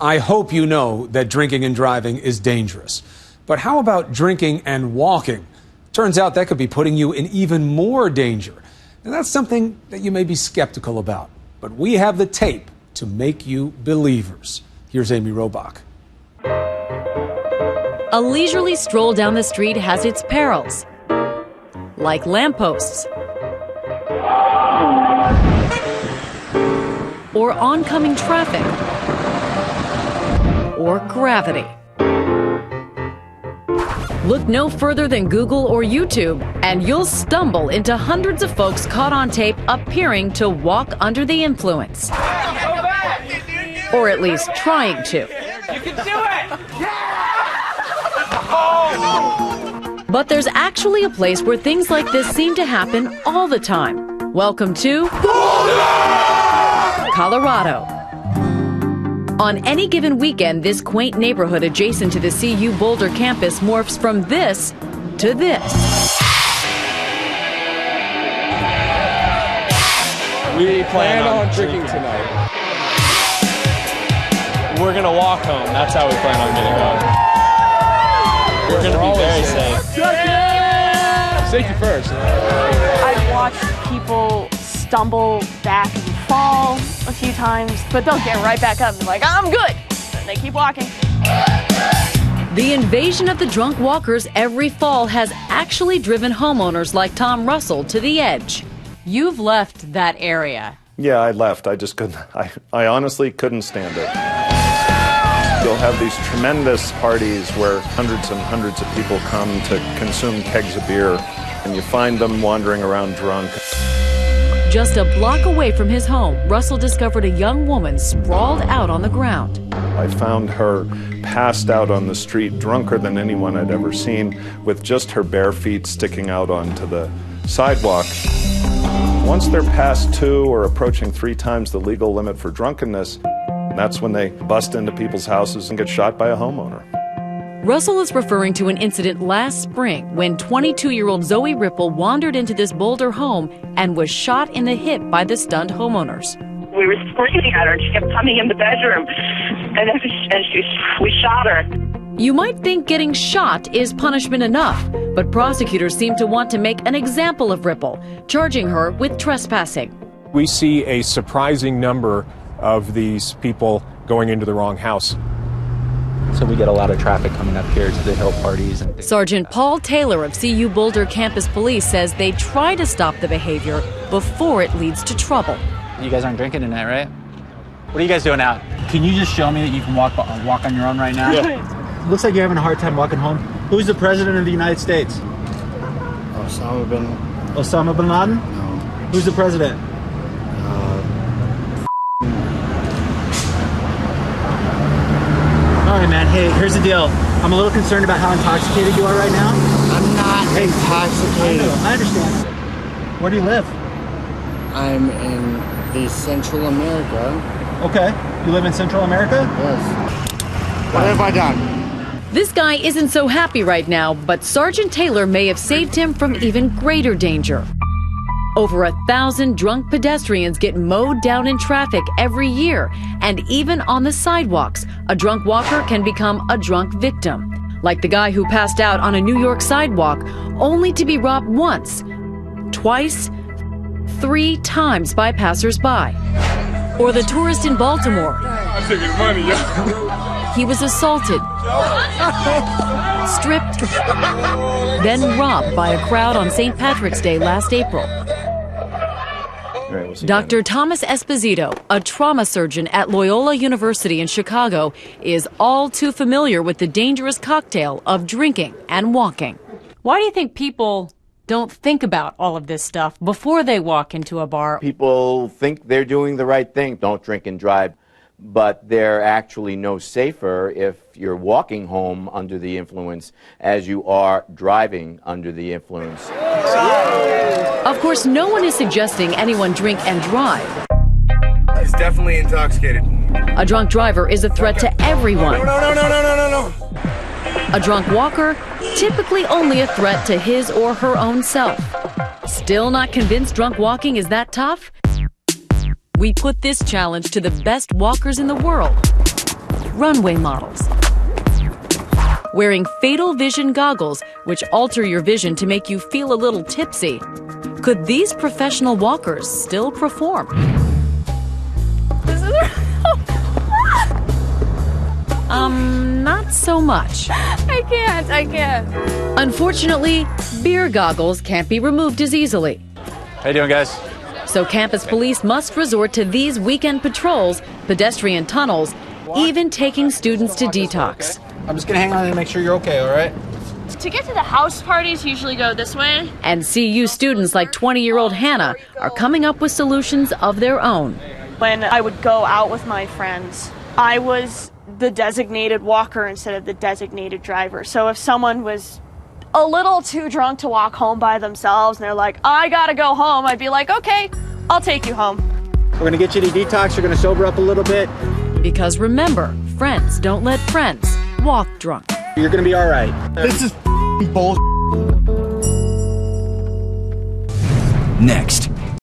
I hope you know that drinking and driving is dangerous. But how about drinking and walking? Turns out that could be putting you in even more danger. And that's something that you may be skeptical about. But we have the tape to make you believers. Here's Amy Robach. A leisurely stroll down the street has its perils, like lampposts or oncoming traffic or gravity. Look no further than Google or YouTube, and you'll stumble into hundreds of folks caught on tape appearing to walk under the influence. Or at least trying to. You can do it! But there's actually a place where things like this seem to happen all the time. Welcome to Colorado. On any given weekend, this quaint neighborhood adjacent to the CU Boulder campus morphs from this to this. We plan on drinking tonight. We're gonna walk home. That's how we plan on getting home. We're gonna be very safe. Safety first. I've watched people stumble back and fall a few times, but they'll get right back up and be like, I'm good. And they keep walking. The invasion of the drunk walkers every fall has actually driven homeowners like Tom Russell to the edge. You've left that area. Yeah, I left. I just couldn't. I honestly couldn't stand it. You'll have these tremendous parties where hundreds and hundreds of people come to consume kegs of beer, and you find them wandering around drunk. Just a block away from his home, Russell discovered a young woman sprawled out on the ground. I found her passed out on the street, drunker than anyone I'd ever seen, with just her bare feet sticking out onto the sidewalk. Once they're past 2 or approaching 3 times the legal limit for drunkenness, that's when they bust into people's houses and get shot by a homeowner. Russell is referring to an incident last spring when 22-year-old Zoe Ripple wandered into this Boulder home and was shot in the hip by the stunned homeowners. We were screaming at her, and she kept coming in the bedroom, and we shot her. You might think getting shot is punishment enough, but prosecutors seem to want to make an example of Ripple, charging her with trespassing. We see a surprising number of these people going into the wrong house. So we get a lot of traffic coming up here to the hill parties. And Sergeant Paul Taylor of CU Boulder Campus Police says they try to stop the behavior before it leads to trouble. You guys aren't drinking tonight, right? What are you guys doing out? Can you just show me that you can walk on your own right now? Yeah. Looks like you're having a hard time walking home. Who's the president of the United States? Osama bin Laden? No. Who's the president? All right, man. Hey, here's the deal. I'm a little concerned about how intoxicated you are right now. I'm not intoxicated. I understand. Where do you live? I'm in the Central America. Okay. You live in Central America? Yes. What have I done? This guy isn't so happy right now, but Sergeant Taylor may have saved him from even greater danger. Over 1,000 drunk pedestrians get mowed down in traffic every year, and even on the sidewalks, a drunk walker can become a drunk victim. Like the guy who passed out on a New York sidewalk, only to be robbed once, twice, 3 times by passersby. Or the tourist in Baltimore. I'm taking money, yo. He was assaulted, stripped, then robbed by a crowd on St. Patrick's Day last April. Dr. Thomas Esposito, a trauma surgeon at Loyola University in Chicago, is all too familiar with the dangerous cocktail of drinking and walking. Why do you think people don't think about all of this stuff before they walk into a bar? People think they're doing the right thing, don't drink and drive, but they're actually no safer if you're walking home under the influence as you are driving under the influence. Of course, no one is suggesting anyone drink and drive. He's definitely intoxicated. A drunk driver is a threat to everyone. No. A drunk walker, typically only a threat to his or her own self. Still not convinced drunk walking is that tough? We put this challenge to the best walkers in the world. runway models. Wearing fatal vision goggles, which alter your vision to make you feel a little tipsy. Could these professional walkers still perform? Not so much. I can't. Unfortunately, beer goggles can't be removed as easily. How you doing, guys? So campus police must resort to these weekend patrols, pedestrian tunnels, even taking students to detox. I'm just gonna hang on and make sure you're okay, all right? To get to the house parties, usually go this way. And CU students like 20-year-old Hannah are coming up with solutions of their own. When I would go out with my friends, I was the designated walker instead of the designated driver. So if someone was a little too drunk to walk home by themselves and they're like, I gotta go home, I'd be like, okay, I'll take you home. We're gonna get you to detox, you're gonna sober up a little bit. Because remember, friends don't let friends walk drunk. You're gonna be all right. This is bullshit. Next.